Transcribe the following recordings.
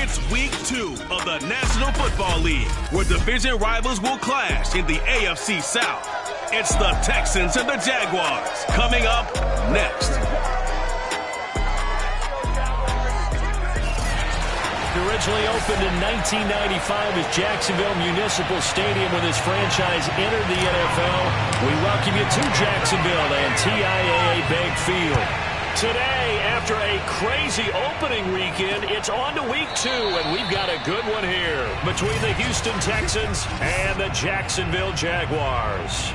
It's week 2 of the National Football League, where division rivals will clash in the AFC South. It's the Texans and the Jaguars coming up next. Originally opened in 1995 as Jacksonville Municipal Stadium when this franchise entered the NFL. We welcome you to Jacksonville and TIAA Bank Field. Today, after a crazy opening weekend, it's on to week 2, and we've got a good one here between the Houston Texans and the Jacksonville Jaguars.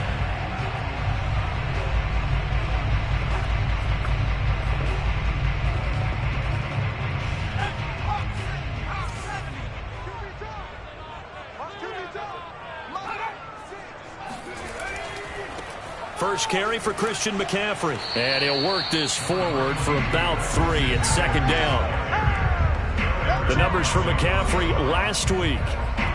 First carry for Christian McCaffrey. And he'll work this forward for about 3 at second down. The numbers for McCaffrey last week.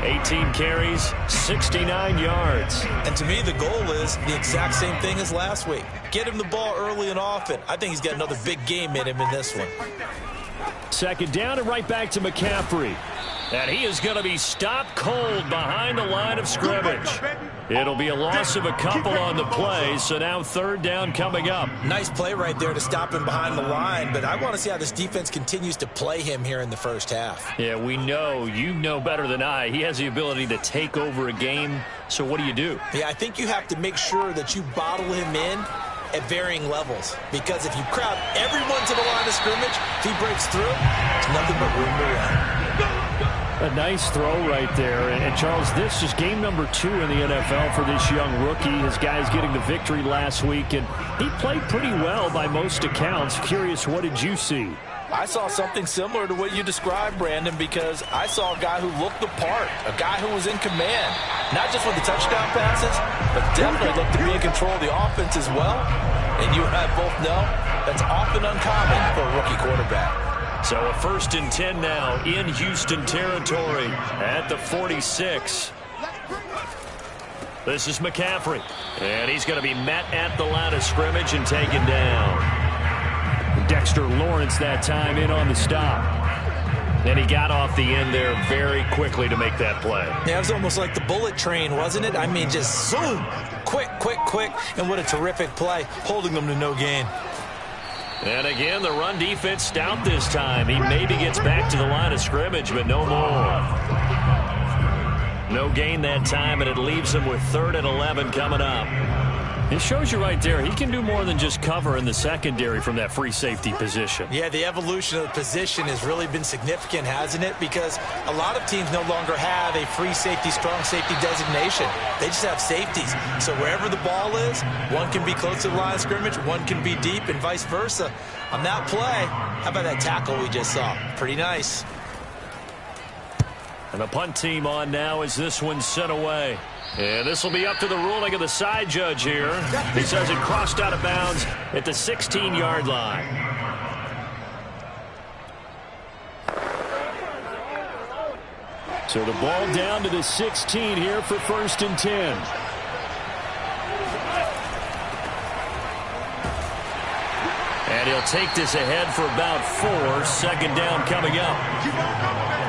18 carries, 69 yards. And to me, the goal is the exact same thing as last week. Get him the ball early and often. I think he's got another big game in him in this one. Second down and right back to McCaffrey. And he is going to be stopped cold behind the line of scrimmage. It'll be a loss of a couple on the play, so now third down coming up. Nice play right there to stop him behind the line, but I want to see how this defense continues to play him here in the first half. Yeah, we know. You know better than I. He has the ability to take over a game, so what do? Yeah, I think you have to make sure that you bottle him in at varying levels, because if you crowd everyone to the line of scrimmage, if he breaks through, it's nothing but room to run. A nice throw right there. And Charles, this is game number 2 in the NFL for this young rookie. His guys getting the victory last week, and he played pretty well by most accounts. Curious, what did you see? I saw something similar to what you described, Brandon, because I saw a guy who looked the part, a guy who was in command, not just with the touchdown passes, but definitely looked to be in control of the offense as well. And you and I both know that's often uncommon for a rookie quarterback. So a 1st and 10 now in Houston territory at the 46. This is McCaffrey. And he's going to be met at the line of scrimmage and taken down. Dexter Lawrence that time in on the stop. And he got off the end there very quickly to make that play. Yeah, it was almost like the bullet train, wasn't it? I mean, just zoom. Quick. And what a terrific play, holding them to no gain. And again, the run defense stout this time. He maybe gets back to the line of scrimmage, but no more. No gain that time, and it leaves him with 3rd and 11 coming up. It shows you right there, he can do more than just cover in the secondary from that free safety position. Yeah, the evolution of the position has really been significant, hasn't it? Because a lot of teams no longer have a free safety, strong safety designation. They just have safeties. So wherever the ball is, one can be close to the line of scrimmage, one can be deep, and vice versa. On that play, how about that tackle we just saw? Pretty nice. And the punt team on now as this one's sent away. And this will be up to the ruling of the side judge here. He says it crossed out of bounds at the 16-yard line. So the ball down to the 16 here for 1st and 10. And he'll take this ahead for about 4. Second down coming up.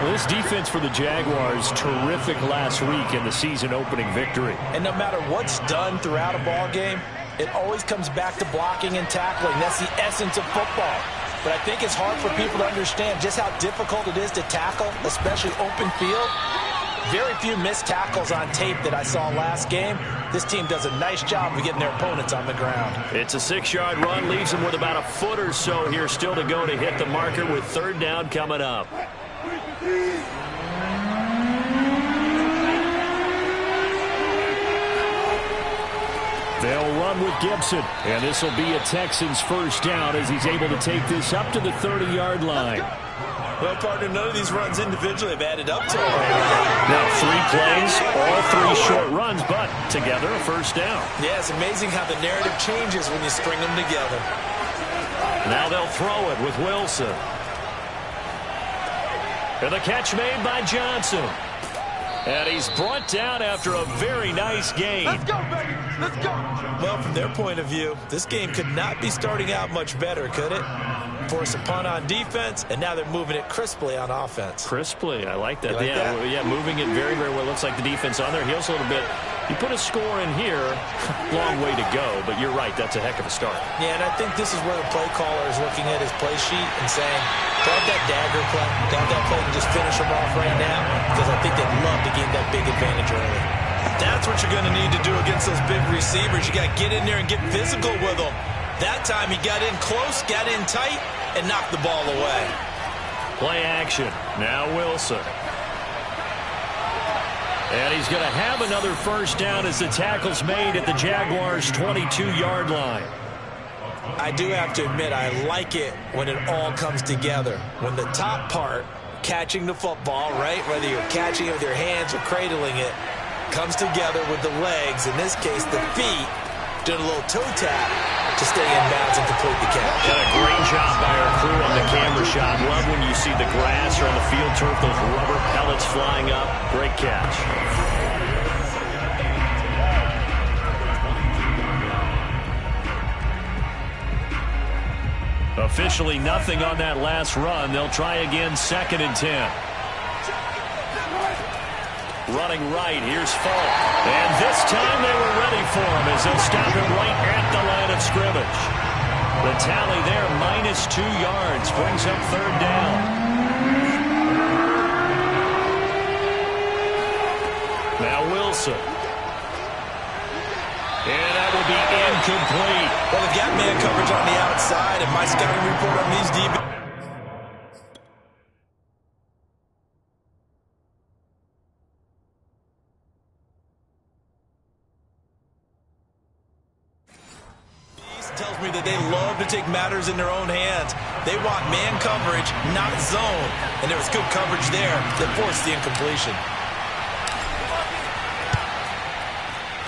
Well, this defense for the Jaguars, terrific last week in the season-opening victory. And no matter what's done throughout a ball game, it always comes back to blocking and tackling. That's the essence of football. But I think it's hard for people to understand just how difficult it is to tackle, especially open field. Very few missed tackles on tape that I saw last game. This team does a nice job of getting their opponents on the ground. It's a 6-yard run, leaves them with about a foot or so here still to go to hit the marker with 3rd down coming up. They'll run with Gibson, and this will be a Texans 1st down as he's able to take this up to the 30-yard line. Well, partner, none of these runs individually have added up to him. Now 3 plays, all 3 short runs, but together a 1st down. Yeah, it's amazing how the narrative changes when you string them together. Now they'll throw it with Wilson. And the catch made by Johnson. And he's brought down after a very nice gain. Let's go, baby. Let's go. Well, from their point of view, this game could not be starting out much better, could it? Force a punt on defense, and now they're moving it crisply on offense. Crisply, I like that. Like that? Yeah, moving it very, very well. Looks like the defense on their heels a little bit. You put a score in here, long way to go, but you're right, that's a heck of a start. Yeah, and I think this is where the play caller is looking at his play sheet and saying, grab that dagger play, grab that play and just finish them off right now, because I think they'd love to gain that big advantage early. That's what you're going to need to do against those big receivers. You got to get in there and get physical with them. That time he got in close, got in tight, and knocked the ball away. Play action. Now Wilson. And he's going to have another first down as the tackle's made at the Jaguars' 22-yard line. I do have to admit, I like it when it all comes together. When the top part, catching the football, right, whether you're catching it with your hands or cradling it, comes together with the legs, in this case the feet, doing a little toe tap to stay in bounds and complete the catch. Got a great job by our crew on the camera shot. Love when you see the grass or on the field turf, those rubber pellets flying up. Great catch. Officially nothing on that last run. They'll try again, 2nd and 10. Running right, here's Falk. And this time they were ready for him as they'll stop him right at the line of scrimmage. The tally there, -2 yards, brings up 3rd down. Now Wilson. And that will be incomplete. Well, they've got man coverage on the outside, and my scouting report on these DB. Tells me that they love to take matters in their own hands. They want man coverage, not zone. And there was good coverage there that forced the incompletion.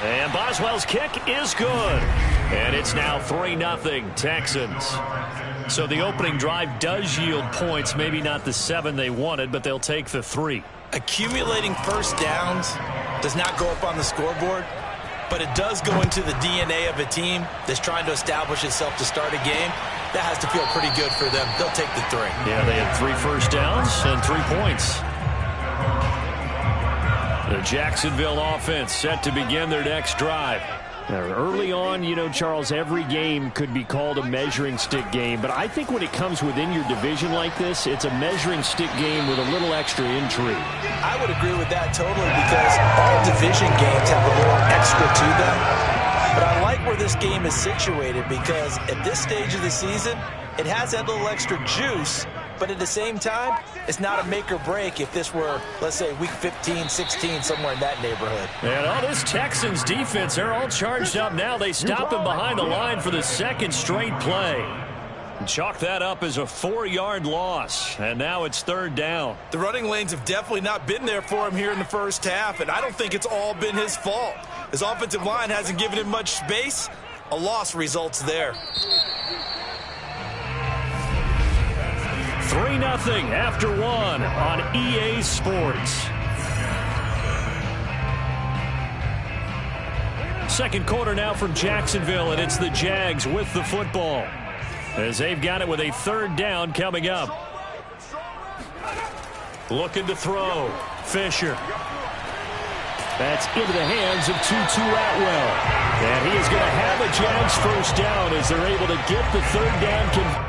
And Boswell's kick is good. And it's now 3-0 Texans. So the opening drive does yield points. Maybe not the 7 they wanted, but they'll take the 3. Accumulating first downs does not go up on the scoreboard, but it does go into the DNA of a team that's trying to establish itself to start a game. That has to feel pretty good for them. They'll take the 3. Yeah, they had 3 first downs and 3 points. The Jacksonville offense set to begin their next drive. Now, early on, you know, Charles, every game could be called a measuring stick game, but I think when it comes within your division like this, it's a measuring stick game with a little extra intrigue. I would agree with that totally, because all division games have a little extra to them. But I like where this game is situated, because at this stage of the season, it has that little extra juice, but at the same time, it's not a make or break if this were, let's say, week 15, 16, somewhere in that neighborhood. And all this Texans defense, they're all charged up now. They stop him behind the line for the 2nd straight play. And chalk that up as a 4-yard loss. And now it's 3rd down. The running lanes have definitely not been there for him here in the first half, and I don't think it's all been his fault. His offensive line hasn't given him much space. A loss results there. 3-0 after 1 on EA Sports. Second quarter now from Jacksonville, and it's the Jags with the football, as they've got it with a 3rd down coming up. Looking to throw. Fisher. That's into the hands of Tutu Atwell. And he is going to have a Jags first down as they're able to get the 3rd down.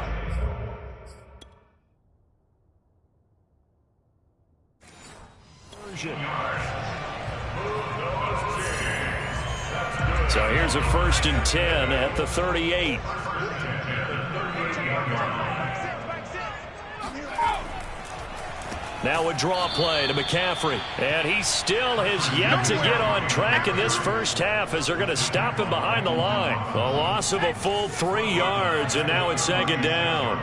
So here's a 1st and 10 at the 38. Now a draw play to McCaffrey. And he still has yet to get on track in this first half as they're going to stop him behind the line. A loss of a full 3 yards, and now it's 2nd down.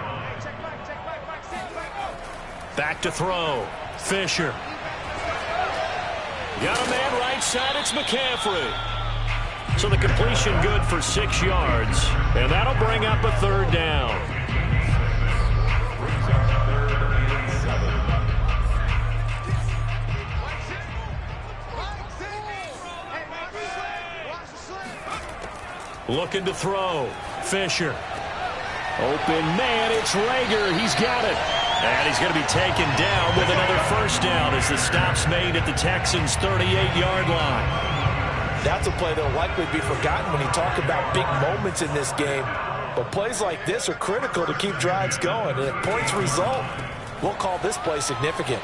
Back to throw. Fisher. Got a man right side, it's McCaffrey. So the completion good for 6 yards. And that'll bring up a 3rd down. Looking to throw. Fisher. Open man, it's Rager. He's got it. And he's going to be taken down with another first down as the stop's made at the Texans' 38-yard line. That's a play that will likely be forgotten when you talk about big moments in this game. But plays like this are critical to keep drives going. And if points result, we'll call this play significant.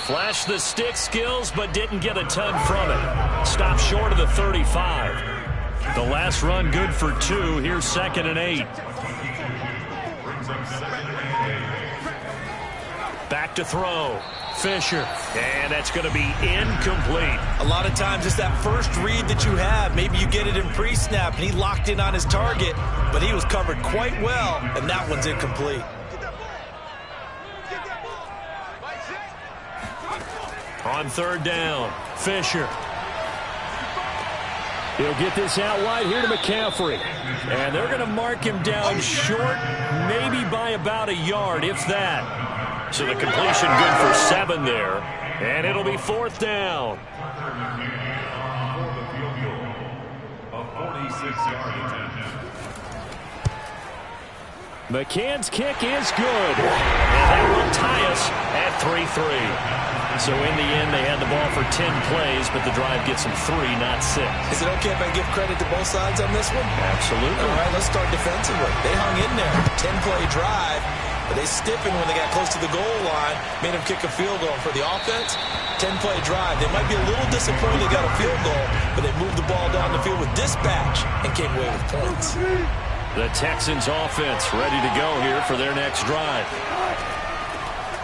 Flashed the stick skills, but didn't get a ton from it. Stopped short of the 35. The last run good for 2. Here's 2nd and 8. Back to throw. Fisher. And that's going to be incomplete. A lot of times it's that first read that you have. Maybe you get it in pre-snap, and he locked in on his target, but he was covered quite well, and that one's incomplete. On 3rd down, Fisher. He'll get this out wide here to McCaffrey. And they're going to mark him down short, maybe by about a yard, if that. So the completion good for 7 there. And it'll be 4th down. McCann's kick is good. And that will tie us at 3-3. So in the end, they had the ball for 10 plays, but the drive gets them 3, not 6. Is it okay if I give credit to both sides on this one? Absolutely. All right, let's start defensively. They hung in there. 10-play drive, but they stiffened when they got close to the goal line, made them kick a field goal. For the offense, 10-play drive. They might be a little disappointed they got a field goal, but they moved the ball down the field with dispatch and came away with points. The Texans offense ready to go here for their next drive.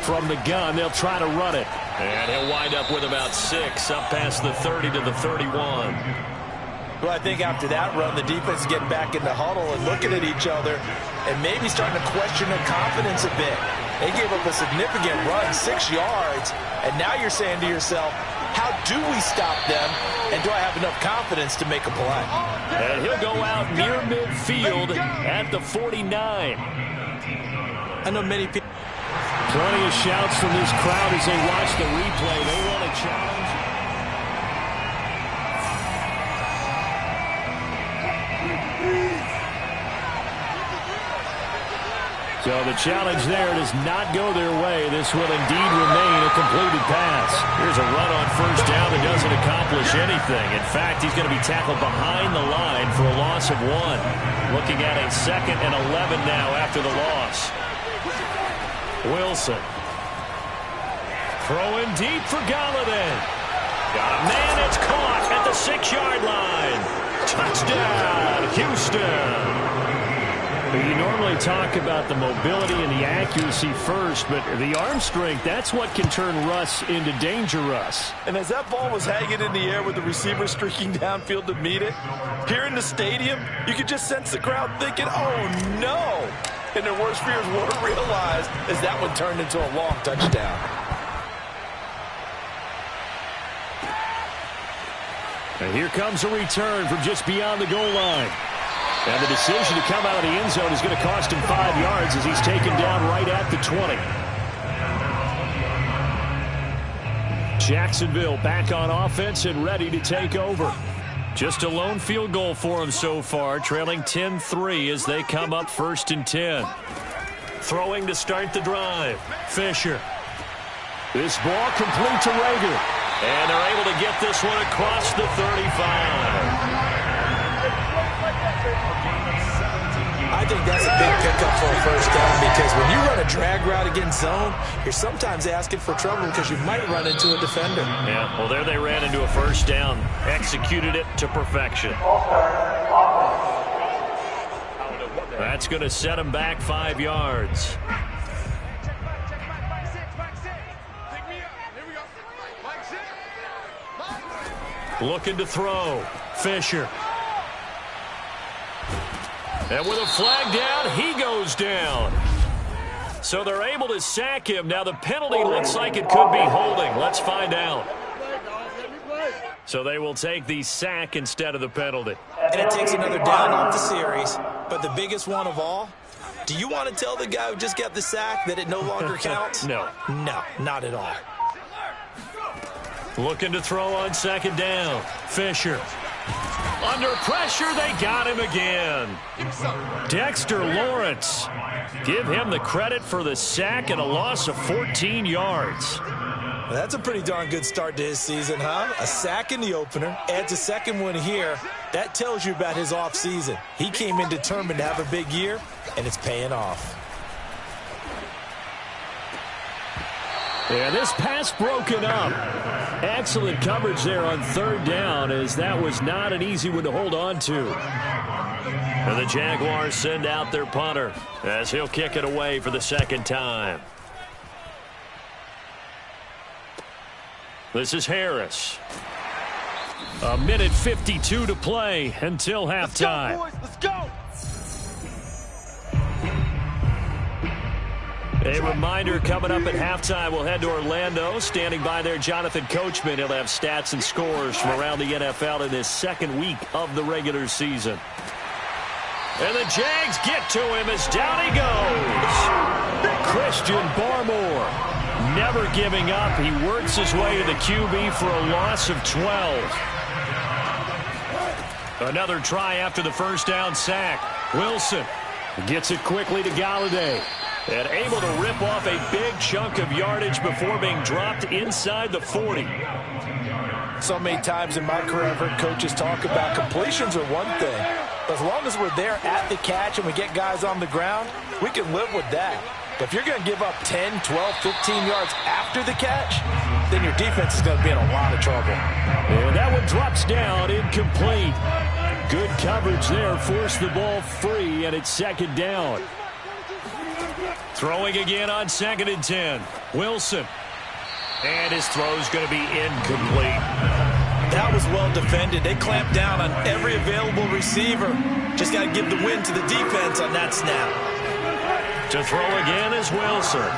From the gun, they'll try to run it. And he'll wind up with about 6, up past the 30 to the 31. Well, I think after that run, the defense is getting back in the huddle and looking at each other and maybe starting to question their confidence a bit. They gave up a significant run, 6 yards, and now you're saying to yourself, how do we stop them, and do I have enough confidence to make a play? And he'll go out near midfield at the 49. I know many people. Plenty of shouts from this crowd as they watch the replay. They want a challenge. So the challenge there does not go their way. This will indeed remain a completed pass. Here's a run on first down that doesn't accomplish anything. In fact, he's going to be tackled behind the line for a loss of 1. Looking at a 2nd and 11 now after the loss. Wilson. Throwing deep for Galladay. Got a man that's caught at the 6-yard line. Touchdown, Houston. You normally talk about the mobility and the accuracy first, but the arm strength, that's what can turn Russ into danger Russ. And as that ball was hanging in the air with the receiver streaking downfield to meet it, here in the stadium, you could just sense the crowd thinking, oh no! And their worst fears weren't realized as that one turned into a long touchdown. And here comes a return from just beyond the goal line. And the decision to come out of the end zone is going to cost him 5 yards as he's taken down right at the 20. Jacksonville back on offense and ready to take over. Just a lone field goal for him so far, trailing 10-3 as they come up 1st and 10. Throwing to start the drive. Fisher. This ball complete to Rager. And they're able to get this one across the 35. I think that's a big pickup for a first down because when you run a drag route against zone, you're sometimes asking for trouble because you might run into a defender. Yeah, well, there they ran into a first down. Executed it to perfection. That's going to set him back 5 yards. Looking to throw. Fisher. And with a flag down, he goes down. So they're able to sack him. Now the penalty looks like it could be holding. Let's find out. So they will take the sack instead of the penalty. And it takes another down off the series. But the biggest one of all, do you want to tell the guy who just got the sack that it no longer counts? No. No, not at all. Looking to throw on 2nd down. Fisher. Under pressure, they got him again. Dexter Lawrence. Give him the credit for the sack and a loss of 14 yards. That's a pretty darn good start to his season, huh? A sack in the opener, adds a second one here. That tells you about his offseason. He came in determined to have a big year, and it's paying off. And this pass broken up. Excellent coverage there on third down, as that was not an easy one to hold on to. And the Jaguars send out their punter as he'll kick it away for the second time. This is Harris. 1:52 to play until halftime. Let's go! A reminder, coming up at halftime, we'll head to Orlando. Standing by there, Jonathan Coachman. He'll have stats and scores from around the NFL in this second week of the regular season. And the Jags get to him as down he goes. Christian Barmore, never giving up. He works his way to the QB for a loss of 12. Another try after the first down sack. Wilson gets it quickly to Galladay. And able to rip off a big chunk of yardage before being dropped inside the 40. So many times in my career, I've heard coaches talk about completions are one thing. But as long as we're there at the catch and we get guys on the ground, we can live with that. But if you're going to give up 10, 12, 15 yards after the catch, then your defense is going to be in a lot of trouble. And that one drops down, incomplete. Good coverage there, forced the ball free, and it's second down. Throwing again on 2nd and 10. Wilson. And his throw's going to be incomplete. That was well defended. They clamped down on every available receiver. Just got to give the win to the defense on that snap. To throw again is Wilson.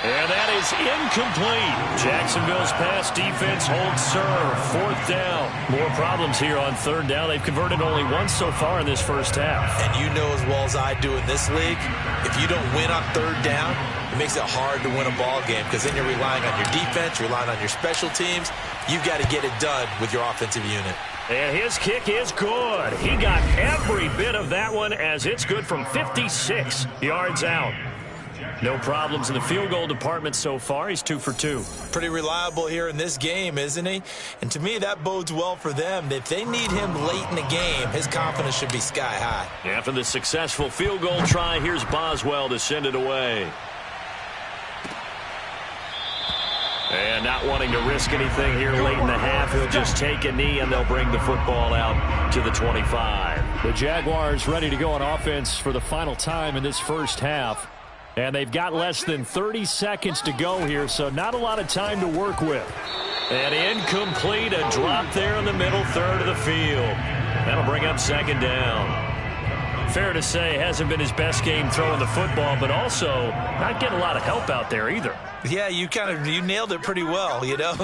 And that is incomplete. Jacksonville's pass defense holds serve. 4th down. More problems here on 3rd down. They've converted only once so far in this first half. And you know as well as I do in this league, if you don't win on 3rd down, it makes it hard to win a ball game because then you're relying on your defense, you're relying on your special teams. You've got to get it done with your offensive unit. And his kick is good. He got every bit of that one as it's good from 56 yards out. No problems in the field goal department so far. He's 2 for 2. Pretty reliable here in this game, isn't he? And to me, that bodes well for them. If they need him late in the game, his confidence should be sky high. After the successful field goal try, here's Boswell to send it away. And not wanting to risk anything here late in the half, he'll just take a knee and they'll bring the football out to the 25. The Jaguars ready to go on offense for the final time in this first half. And they've got less than 30 seconds to go here, so not a lot of time to work with. And incomplete, a drop there in the middle third of the field. That'll bring up 2nd down. Fair to say, hasn't been his best game throwing the football, but also not getting a lot of help out there either. Yeah, you nailed it pretty well, you know.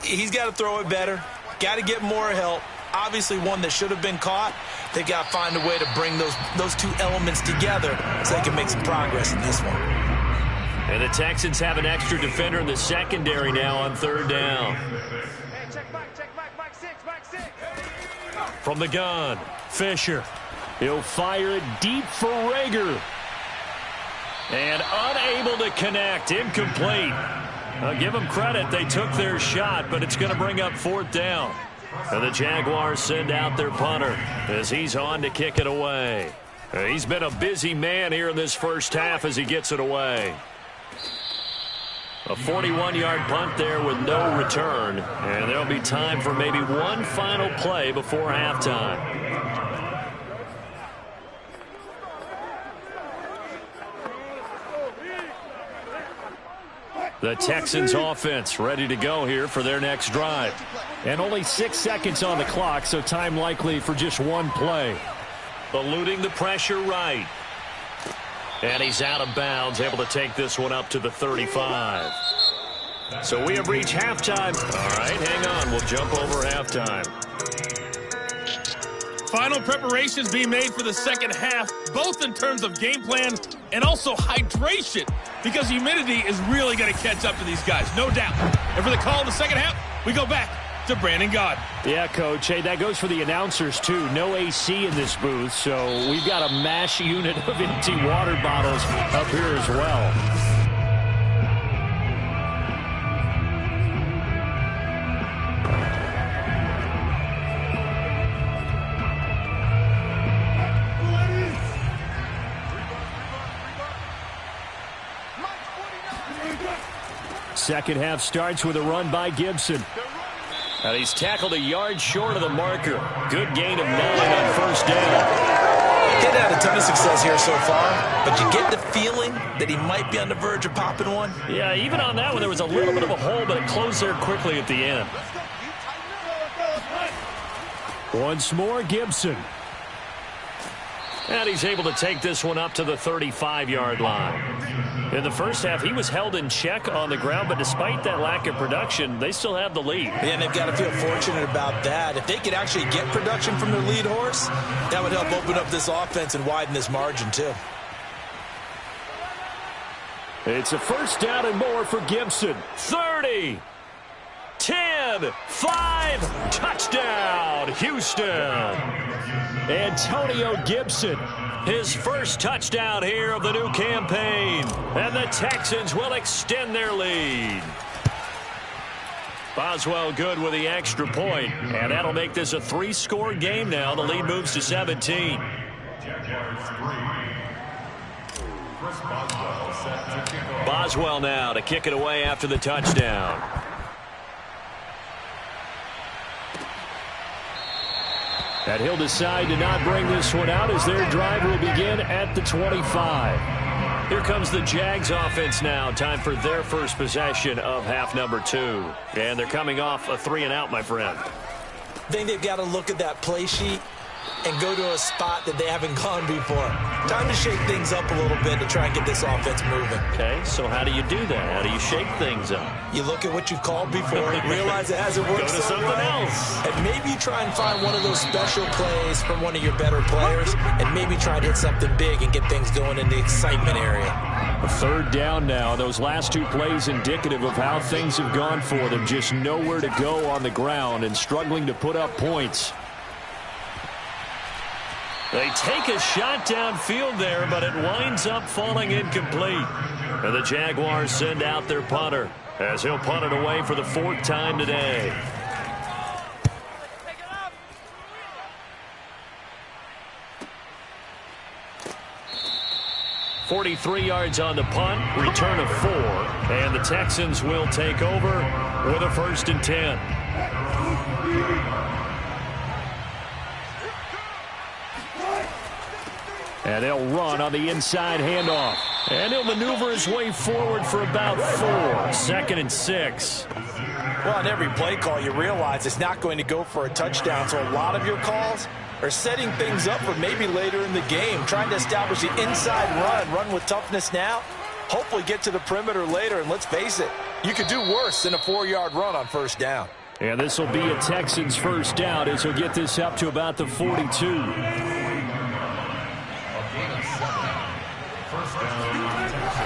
He's got to throw it better, got to get more help. Obviously one that should have been caught. They've got to find a way to bring those two elements together so they can make some progress in this one. And the Texans have an extra defender in the secondary now on 3rd down. From the gun, Fisher. He'll fire it deep for Rager. And unable to connect, incomplete. I'll give them credit, they took their shot, but it's going to bring up 4th down. And the Jaguars send out their punter as he's on to kick it away. He's been a busy man here in this first half as he gets it away. A 41-yard punt there with no return. And there'll be time for maybe one final play before halftime. The Texans offense ready to go here for their next drive. And only 6 seconds on the clock, so time likely for just one play. Eluding the pressure right. And he's out of bounds, able to take this one up to the 35. So we have reached halftime. All right, hang on. We'll jump over halftime. Final preparations being made for the second half, both in terms of game plan and also hydration, because humidity is really going to catch up to these guys, no doubt. And for the call in the second half, we go back to Brandon Gaudin. Yeah, Coach. Hey, that goes for the announcers, too. No AC in this booth, so we've got a mash unit of empty water bottles up here as well. Second half starts with a run by Gibson. And he's tackled a yard short of the marker. Good gain of 9 on first down. He's had a ton of success here so far, but you get the feeling that he might be on the verge of popping one. Yeah, even on that one, there was a little bit of a hole, but it closed there quickly at the end. Once more, Gibson. And he's able to take this one up to the 35-yard line. In the first half, he was held in check on the ground, but despite that lack of production, they still have the lead. Yeah, and they've got to feel fortunate about that. If they could actually get production from their lead horse, that would help open up this offense and widen this margin, too. It's a first down and more for Gibson. 30, 10, 5, touchdown, Houston. Antonio Gibson, his first touchdown here of the new campaign. And the Texans will extend their lead. Boswell good with the extra point. And that'll make this a 3-score game now. The lead moves to 17. Boswell now to kick it away after the touchdown. And he'll decide to not bring this one out as their drive will begin at the 25. Here comes the Jags offense now. Time for their first possession of half number 2. And they're coming off a 3-and-out, my friend. I think they've got to look at that play sheet and go to a spot that they haven't gone before. Time to shake things up a little bit to try and get this offense moving. Okay, so how do you do that? How do you shake things up? You look at what you've called before, realize it hasn't worked. Go to something else. And maybe try and find one of those special plays from one of your better players, and maybe try and hit something big and get things going in the excitement area. A third down now. Those last 2 plays indicative of how things have gone for them. Just nowhere to go on the ground and struggling to put up points. They take a shot downfield there, but it winds up falling incomplete. And the Jaguars send out their punter as he'll punt it away for the 4th time today. .43 yards on the punt, return of 4, and the Texans will take over with a 1st and 10. And they'll run on the inside handoff. And he'll maneuver his way forward for about 4. 2nd and 6. Well, on every play call, you realize it's not going to go for a touchdown. So a lot of your calls are setting things up for maybe later in the game, trying to establish the inside run with toughness now, hopefully get to the perimeter later. And let's face it, you could do worse than a 4-yard run on first down. And this will be a Texans first down as he'll get this up to about the 42.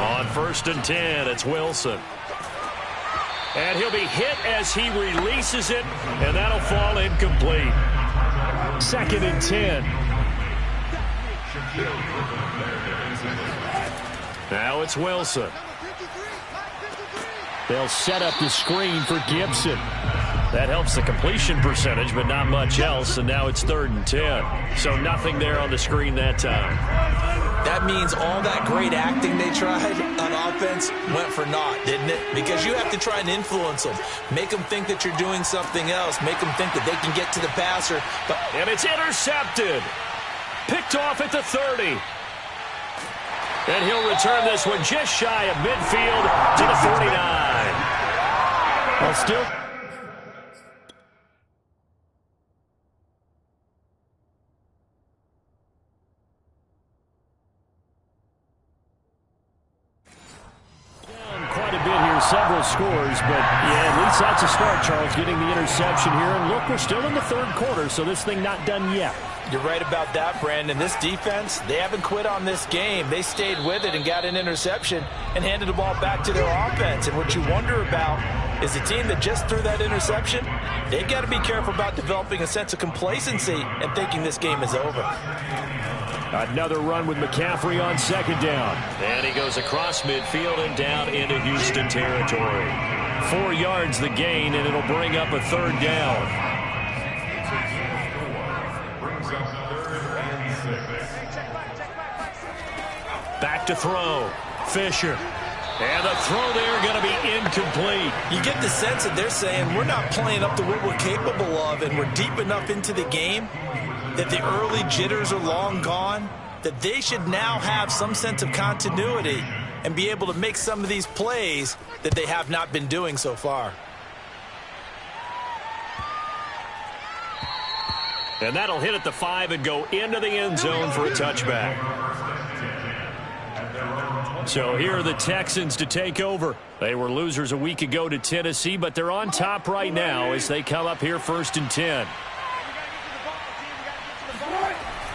On 1st and 10, it's Wilson. And he'll be hit as he releases it, and that'll fall incomplete. 2nd and 10. Now it's Wilson. They'll set up the screen for Gibson. That helps the completion percentage, but not much else, and now it's 3rd and 10. So nothing there on the screen that time. That means all that great acting they tried on offense went for naught, didn't it? Because you have to try and influence them. Make them think that you're doing something else. Make them think that they can get to the passer. And it's intercepted. Picked off at the 30. And he'll return this one just shy of midfield to the 49. Well, still... several scores, but yeah, at least that's a start, Charles, getting the interception here. And look, we're still in the 3rd quarter, so this thing not done yet. You're right about that, Brandon. This defense, they haven't quit on this game. They stayed with it and got an interception and handed the ball back to their offense. And what you wonder about is the team that just threw that interception. They've got to be careful about developing a sense of complacency and thinking this game is over. Another run with McCaffrey on second down. And he goes across midfield and down into Houston territory. 4 yards the gain, and it'll bring up a third down. Back to throw. Fisher. And the throw there going to be incomplete. You get the sense that they're saying we're not playing up to what we're capable of, and we're deep enough into the game that the early jitters are long gone, that they should now have some sense of continuity and be able to make some of these plays that they have not been doing so far. And that'll hit at the 5 and go into the end zone for a touchback. So here are the Texans to take over. They were losers a week ago to Tennessee, but they're on top right now as they come up here 1st and 10.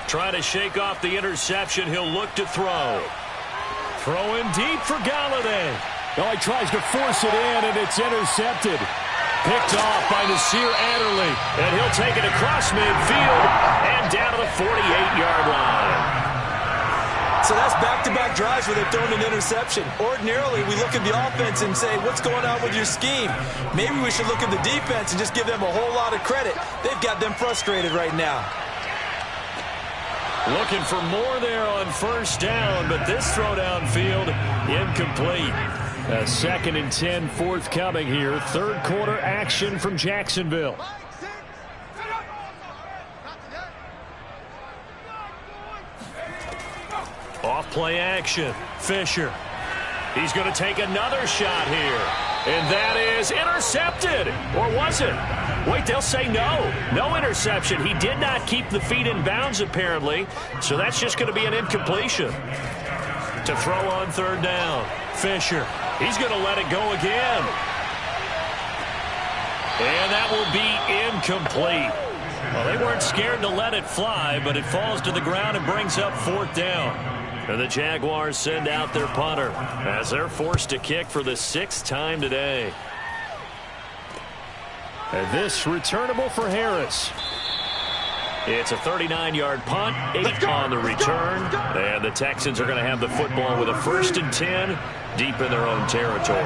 Trying to shake off the interception. He'll look to throw. Throwing deep for Galladay. Oh, he tries to force it in, and it's intercepted. Picked off by Nasir Adderley. And he'll take it across midfield and down to the 48-yard line. So that's back-to-back drives where they've thrown an interception. Ordinarily, we look at the offense and say, what's going on with your scheme? Maybe we should look at the defense and just give them a whole lot of credit. They've got them frustrated right now. Looking for more there on first down, but this throw downfield incomplete. A 2nd and 10 forthcoming here. Third quarter action from Jacksonville. Off play action. Fisher. He's going to take another shot here. And that is intercepted. Or was it? Wait, they'll say no. No interception. He did not keep the feet in bounds, apparently. So that's just going to be an incompletion. To throw on third down. Fisher. He's going to let it go again. And that will be incomplete. Well, they weren't scared to let it fly, but it falls to the ground and brings up 4th down. And the Jaguars send out their punter as they're forced to kick for the 6th time today. And this returnable for Harris. It's a 39-yard punt, 8 on the return. And the Texans are going to have the football with a 1st and 10 deep in their own territory.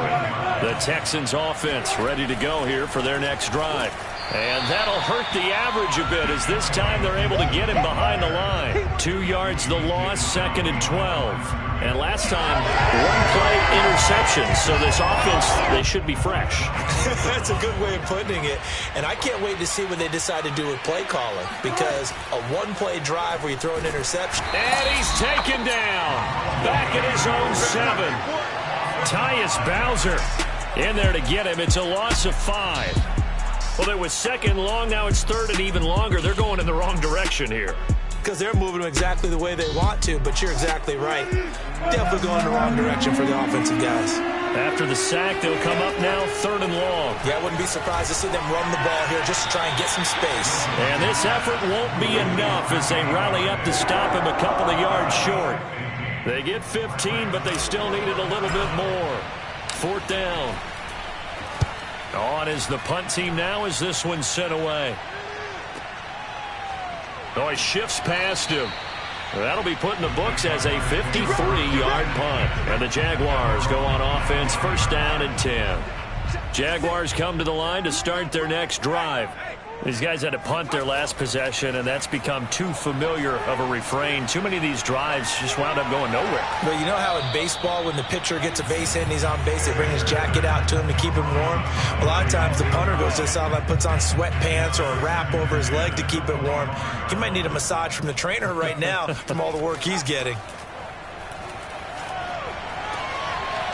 The Texans offense ready to go here for their next drive. And that'll hurt the average a bit as this time they're able to get him behind the line. 2 yards the loss, 2nd and 12. And last time, 1-play interception. So this offense, they should be fresh. That's a good way of putting it. And I can't wait to see what they decide to do with play calling, because a 1-play drive where you throw an interception. And he's taken down. Back at his own 7. Tyus Bowser in there to get him. It's a loss of 5. Well, it was 2nd long. Now it's 3rd and even longer. They're going in the wrong direction here. Because they're moving exactly the way they want to, but you're exactly right. Definitely going in the wrong direction for the offensive guys. After the sack, they'll come up now 3rd and long. Yeah, I wouldn't be surprised to see them run the ball here just to try and get some space. And this effort won't be enough as they rally up to stop him a couple of yards short. They get 15, but they still needed a little bit more. 4th down. On is the punt team now as this one's sent away. Oh, he shifts past him. That'll be put in the books as a 53-yard punt. And the Jaguars go on offense, 1st down and 10. Jaguars come to the line to start their next drive. These guys had to punt their last possession, and that's become too familiar of a refrain. Too many of these drives just wound up going nowhere. Well, you know how in baseball, when the pitcher gets a base hit and he's on base, they bring his jacket out to him to keep him warm? A lot of times the punter goes to the sideline, puts on sweatpants or a wrap over his leg to keep it warm. He might need a massage from the trainer right now from all the work he's getting.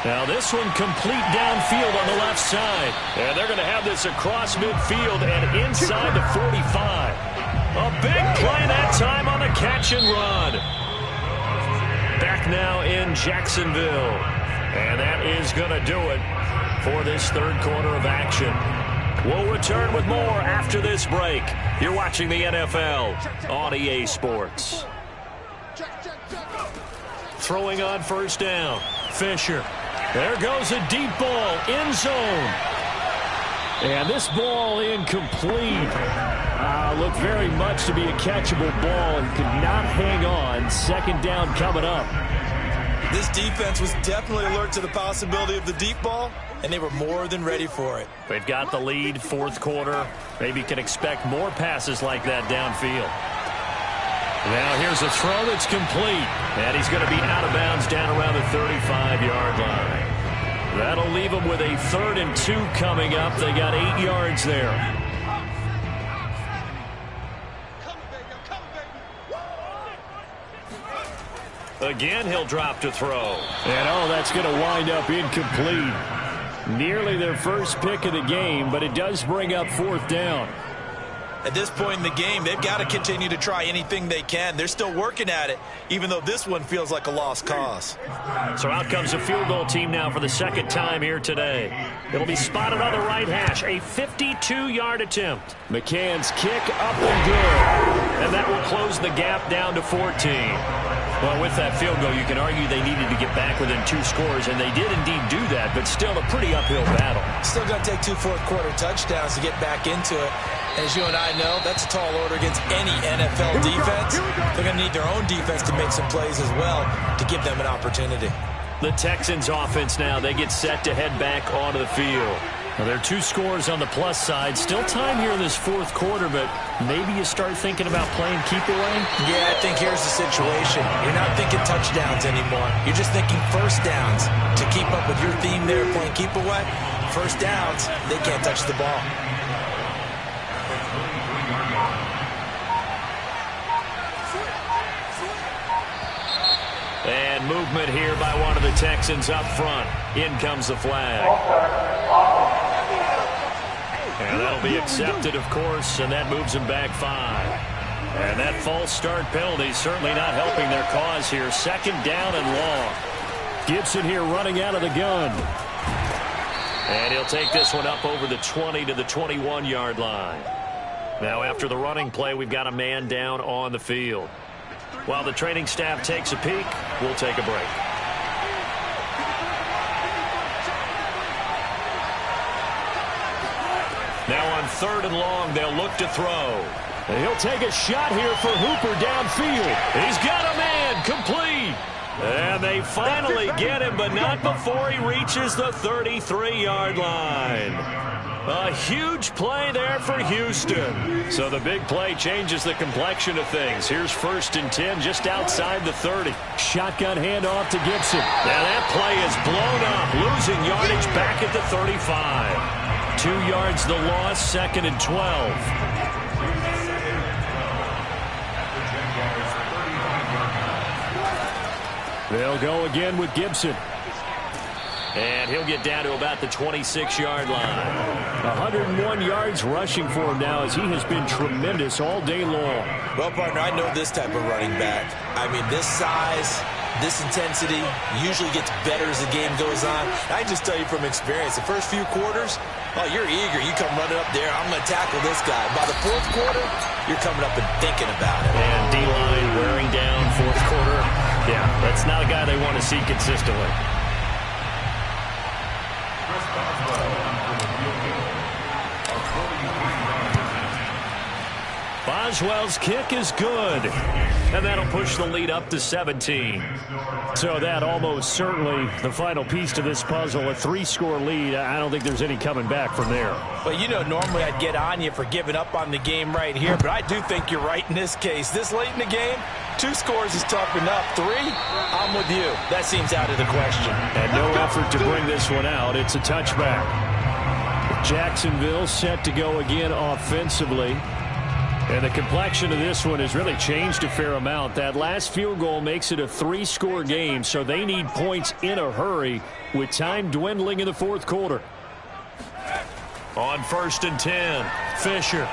Now this one complete downfield on the left side. And they're going to have this across midfield and inside the 45. A big play that time on the catch and run. Back now in Jacksonville. And that is going to do it for this 3rd quarter of action. We'll return with more after this break. You're watching the NFL on EA Sports. Throwing on 1st down. Fisher. There goes a deep ball, end zone. And this ball incomplete. Looked very much to be a catchable ball and could not hang on. Second down coming up. This defense was definitely alert to the possibility of the deep ball, and they were more than ready for it. They've got the lead, fourth quarter. Maybe can expect more passes like that downfield. Now here's a throw that's complete. And he's going to be out of bounds down around the 35-yard line. That'll leave them with a 3rd and 2 coming up. They got 8 yards there. Again, he'll drop to throw. And, that's going to wind up incomplete. Nearly their first pick of the game, but it does bring up 4th down. At this point in the game, they've got to continue to try anything they can. They're still working at it, even though this one feels like a lost cause. So out comes the field goal team now for the second time here today. It'll be spotted on the right hash. A 52-yard attempt. McCann's kick up and good. And that will close the gap down to 14. Well, with that field goal, you can argue they needed to get back within 2 scores, and they did indeed do that, but still a pretty uphill battle. Still going to take 2 fourth-quarter touchdowns to get back into it. As you and I know, that's a tall order against any NFL defense. They're going to need their own defense to make some plays as well to give them an opportunity. The Texans offense now, they get set to head back onto the field. Now, there are 2 scores on the plus side. Still time here in this fourth quarter, but maybe you start thinking about playing keep away? Yeah, I think here's the situation. You're not thinking touchdowns anymore. You're just thinking first downs. To keep up with your theme there, playing keep away, first downs, they can't touch the ball. And movement here by one of the Texans up front. In comes the flag. And that'll be accepted, of course, and that moves him back 5. And that false start penalty certainly not helping their cause here. Second down and long. Gibson here running out of the gun. And he'll take this one up over the 20 to the 21-yard line. Now after the running play, we've got a man down on the field. While the training staff takes a peek, we'll take a break. Now on 3rd and long, they'll look to throw. And he'll take a shot here for Hooper downfield. He's got a man, complete. And they finally get him, but not before he reaches the 33-yard line. A huge play there for Houston. So the big play changes the complexion of things. Here's 1st and 10 just outside the 30. Shotgun handoff to Gibson. Now that play is blown up, losing yardage back at the 35. 2 yards the loss, 2nd and 12. They'll go again with Gibson. And he'll get down to about the 26-yard line. 101 yards rushing for him now as he has been tremendous all day long. Well, partner, I know this type of running back. I mean, this size, this intensity usually gets better as the game goes on. I just tell you from experience, the first few quarters, oh, you're eager. You come running up there, I'm going to tackle this guy. By the 4th quarter, you're coming up and thinking about it. And D-line wearing down 4th quarter. Yeah, that's not a guy they want to see consistently. Boswell's kick is good. And that'll push the lead up to 17. So that almost certainly the final piece to this puzzle, a 3-score lead. I don't think there's any coming back from there. Well, you know, normally I'd get on you for giving up on the game right here, but I do think you're right in this case. This late in the game, 2 scores is tough enough. 3, I'm with you. That seems out of the question. And no effort to bring this one out. It's a touchback. Jacksonville set to go again offensively. And the complexion of this one has really changed a fair amount. That last field goal makes it a 3-score game, so they need points in a hurry with time dwindling in the 4th quarter. On 1st and 10, Fisher.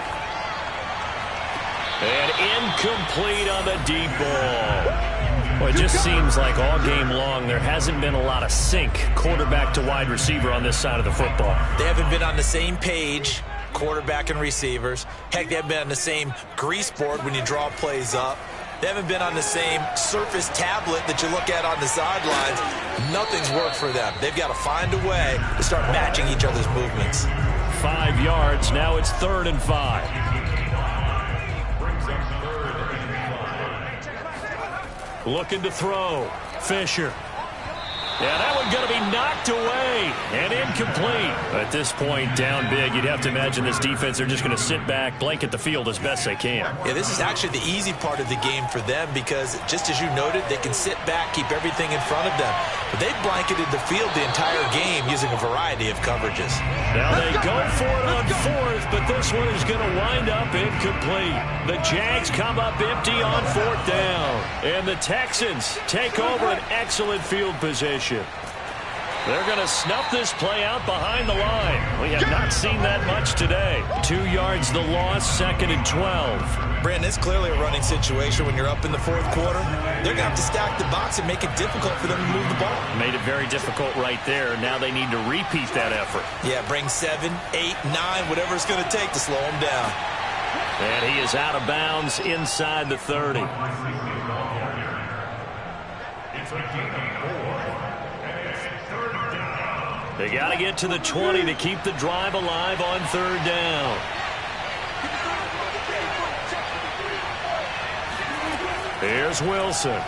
And incomplete on the deep ball. Well, it just seems like all game long there hasn't been a lot of sync quarterback to wide receiver on this side of the football. They haven't been on the same page, quarterback and receivers. Heck, they haven't been on the same grease board when you draw plays up. They haven't been on the same surface tablet that you look at on the sidelines. Nothing's worked for them. They've got to find a way to start matching each other's movements. 5 yards. Now it's 3rd and 5. Looking to throw. Fisher. Yeah, that one's going to be knocked away and incomplete. At this point, down big, you'd have to imagine this defense, they're just going to sit back, blanket the field as best they can. Yeah, this is actually the easy part of the game for them because, just as you noted, they can sit back, keep everything in front of them. But they've blanketed the field the entire game using a variety of coverages. Now they go for it on 4th, but this one is going to wind up incomplete. The Jags come up empty on 4th down. And the Texans take over an excellent field position. They're going to snuff this play out behind the line. We have not seen that much today. 2 yards the loss, 2nd and 12. Brandon, it's clearly a running situation when you're up in the 4th quarter. They're going to have to stack the box and make it difficult for them to move the ball. Made it very difficult right there. Now they need to repeat that effort. Yeah, bring 7, 8, 9, whatever it's going to take to slow them down. And he is out of bounds inside the 30. They got to get to the 20 to keep the drive alive on 3rd down. Here's Wilson.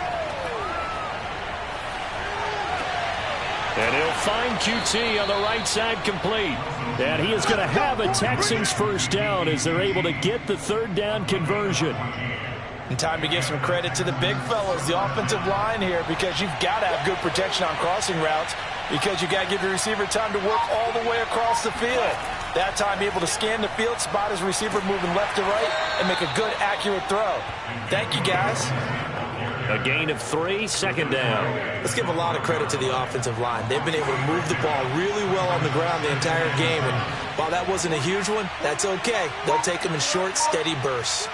And he'll find QT on the right side complete. And he is going to have a Texans first down as they're able to get the 3rd down conversion. And time to give some credit to the big fellas, the offensive line here, because you've got to have good protection on crossing routes because you got to give your receiver time to work all the way across the field. That time able to scan the field, spot his receiver moving left to right, and make a good, accurate throw. Thank you, guys. A gain of 3, 2nd down. Let's give a lot of credit to the offensive line. They've been able to move the ball really well on the ground the entire game, and while that wasn't a huge one, that's okay. They'll take them in short, steady bursts.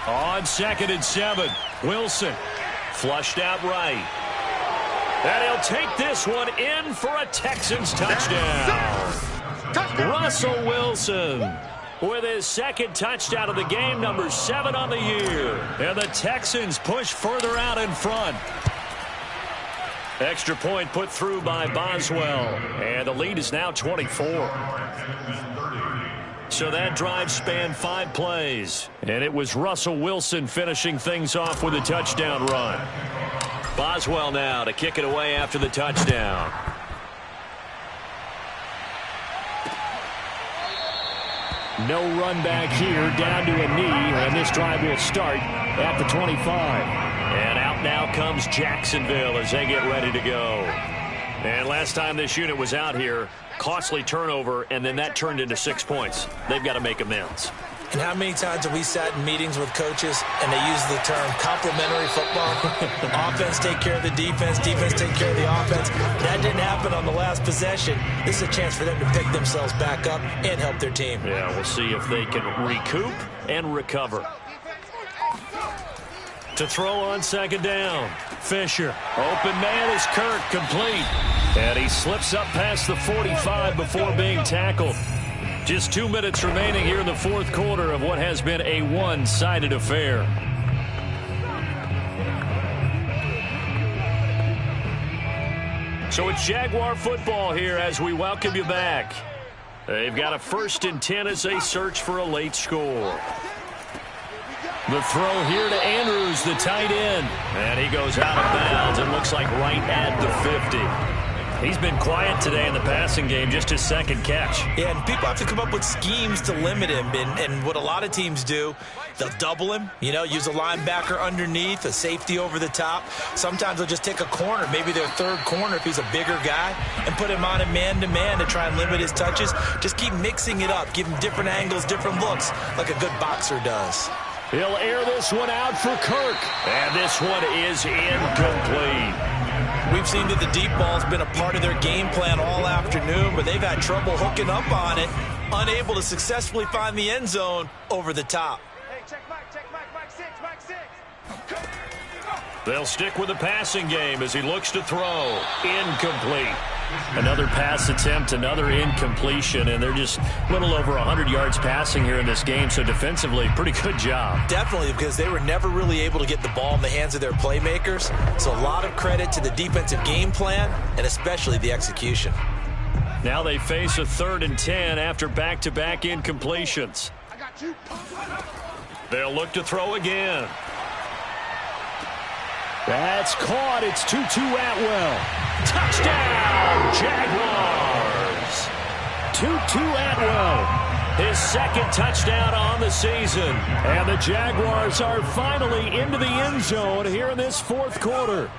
On 2nd and 7, Wilson flushed out right. And he'll take this one in for a Texans touchdown. Russell Wilson with his 2nd touchdown of the game, number 7 on the year. And the Texans push further out in front. Extra point put through by Boswell. And the lead is now 24. So that drive spanned 5 plays. And it was Russell Wilson finishing things off with a touchdown run. Boswell now to kick it away after the touchdown. No run back here, down to a knee, and this drive will start at the 25. And out now comes Jacksonville as they get ready to go. And last time this unit was out here, costly turnover, and then that turned into 6 points. They've got to make amends. And how many times have we sat in meetings with coaches and they use the term complementary football? Offense take care of the defense, defense take care of the offense. That didn't happen on the last possession. This is a chance for them to pick themselves back up and help their team. Yeah, we'll see if they can recoup and recover. To throw on 2nd down. Fisher. Open man is Kirk, complete. And he slips up past the 45 before being tackled. Just 2 minutes remaining here in the 4th quarter of what has been a one-sided affair. So it's Jaguar football here as we welcome you back. They've got a 1st and 10 as they search for a late score. The throw here to Andrews, the tight end. And he goes out of bounds. It looks like right at the 50. He's been quiet today in the passing game, just his 2nd catch. Yeah, and people have to come up with schemes to limit him. And what a lot of teams do, they'll double him, use a linebacker underneath, a safety over the top. Sometimes they'll just take a corner, maybe their 3rd corner if he's a bigger guy, and put him on a man-to-man to try and limit his touches. Just keep mixing it up, give him different angles, different looks, like a good boxer does. He'll air this one out for Kirk. And this one is incomplete. We've seen that the deep ball's been a part of their game plan all afternoon, but they've had trouble hooking up on it, unable to successfully find the end zone over the top. Hey, check Mike 6. They'll stick with the passing game as he looks to throw. Incomplete. Another pass attempt, another incompletion, and they're just a little over 100 yards passing here in this game, so defensively, pretty good job. Definitely, because they were never really able to get the ball in the hands of their playmakers, so a lot of credit to the defensive game plan and especially the execution. Now they face a 3rd and 10 after back-to-back incompletions. They'll look to throw again. That's caught. It's Tutu Atwell. Touchdown, Jaguars. Tutu Atwell. His 2nd touchdown on the season. And the Jaguars are finally into the end zone here in this 4th quarter.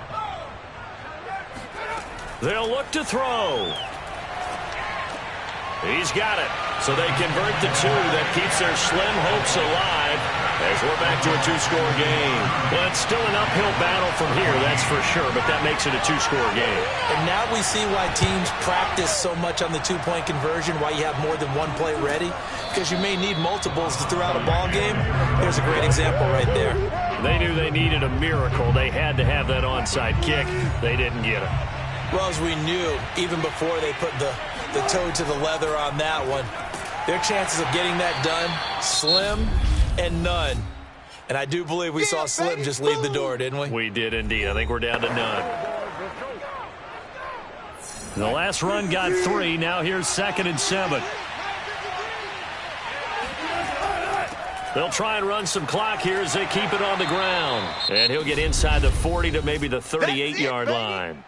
They'll look to throw. He's got it. So they convert the 2. That keeps their slim hopes alive as we're back to a 2-score game. Well, it's still an uphill battle from here, that's for sure, but that makes it a 2-score game. And now we see why teams practice so much on the 2-point conversion, why you have more than one play ready, because you may need multiples to throw out a ball game. Here's a great example right there. They knew they needed a miracle. They had to have that onside kick. They didn't get it. Well, as we knew, even before they put the toe to the leather on that one, their chances of getting that done, slim and none. And I do believe we saw Slim just leave the door, didn't we? We did indeed. I think we're down to none. The last run got 3. Now here's 2nd and 7. They'll try and run some clock here as they keep it on the ground. And he'll get inside the 40 to maybe the 38-yard line.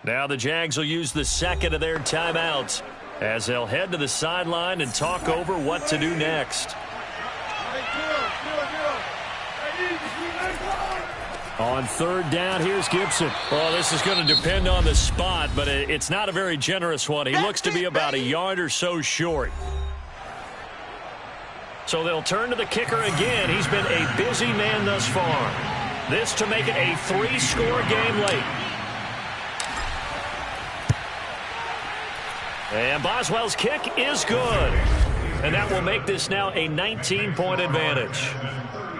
Now the Jags will use the 2nd of their timeouts as they'll head to the sideline and talk over what to do next. On 3rd down, here's Gibson. Well, this is going to depend on the spot, but it's not a very generous one. He looks to be about a yard or so short. So they'll turn to the kicker again. He's been a busy man thus far. This to make it a 3-score game late. And Boswell's kick is good. And that will make this now a 19-point advantage.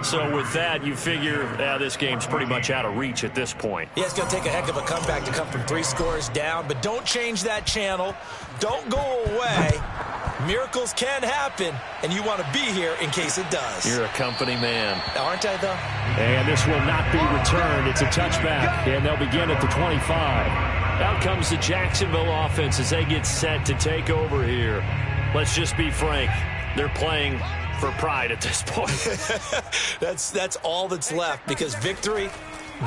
So with that, you figure this game's pretty much out of reach at this point. Yeah, it's going to take a heck of a comeback to come from 3 scores down, but don't change that channel. Don't go away. Miracles can happen, and you want to be here in case it does. You're a company man. Aren't I, though? And this will not be returned. It's a touchback, and they'll begin at the 25. Out comes the Jacksonville offense as they get set to take over here. Let's just be frank. They're playing for pride at this point. That's all that's left, because victory,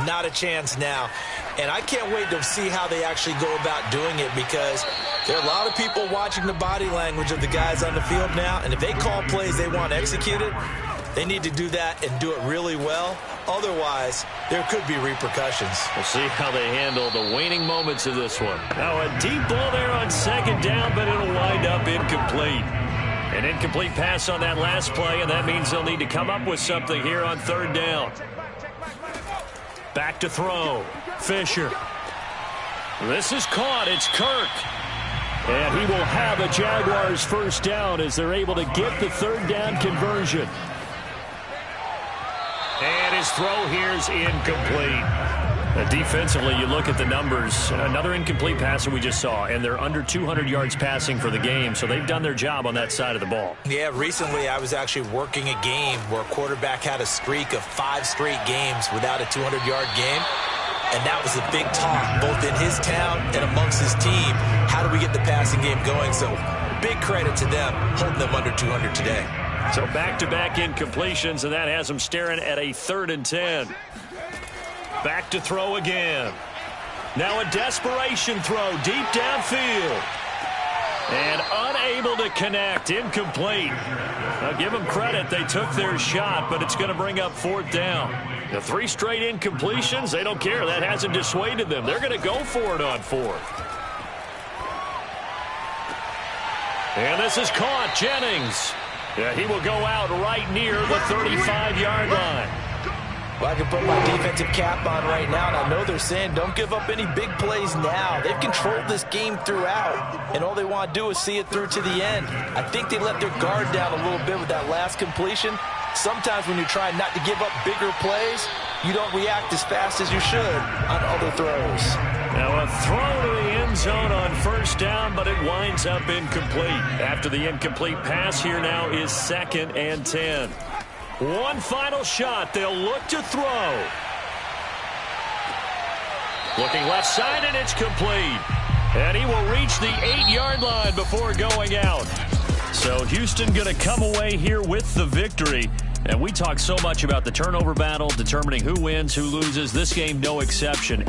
not a chance now. And I can't wait to see how they actually go about doing it, because there are a lot of people watching the body language of the guys on the field now, and if they call plays they want executed, they need to do that and do it really well. Otherwise, there could be repercussions. We'll see how they handle the waning moments of this one. Now a deep ball there on 2nd down, but it'll wind up incomplete. An incomplete pass on that last play, and that means they'll need to come up with something here on 3rd down. Back to throw. Fisher. This is caught. It's Kirk. And he will have a Jaguars 1st down as they're able to get the 3rd down conversion. And his throw here is incomplete. Defensively, you look at the numbers. Another incomplete pass that we just saw, and they're under 200 yards passing for the game, so they've done their job on that side of the ball. Yeah, recently I was actually working a game where a quarterback had a streak of 5 straight games without a 200-yard game, and that was a big talk, both in his town and amongst his team. How do we get the passing game going? So big credit to them, holding them under 200 today. So back-to-back incompletions, and that has them staring at a 3rd and 10. Back to throw again. Now a desperation throw deep downfield. And unable to connect. Incomplete. Now give them credit. They took their shot, but it's going to bring up 4th down. The 3 straight incompletions, they don't care. That hasn't dissuaded them. They're going to go for it on 4th. And this is caught. Jennings. Yeah, he will go out right near the 35-yard line. Well, I can put my defensive cap on right now, and I know they're saying don't give up any big plays now. They've controlled this game throughout, and all they want to do is see it through to the end. I think they let their guard down a little bit with that last completion. Sometimes when you try not to give up bigger plays, you don't react as fast as you should on other throws. Now a throw to the end zone on 1st down, but it winds up incomplete. After the incomplete pass, here now is 2nd and 10. One final shot. They'll look to throw. Looking left side, and it's complete. And he will reach the 8-yard line before going out. So Houston going to come away here with the victory. And we talk so much about the turnover battle, determining who wins, who loses. This game, no exception.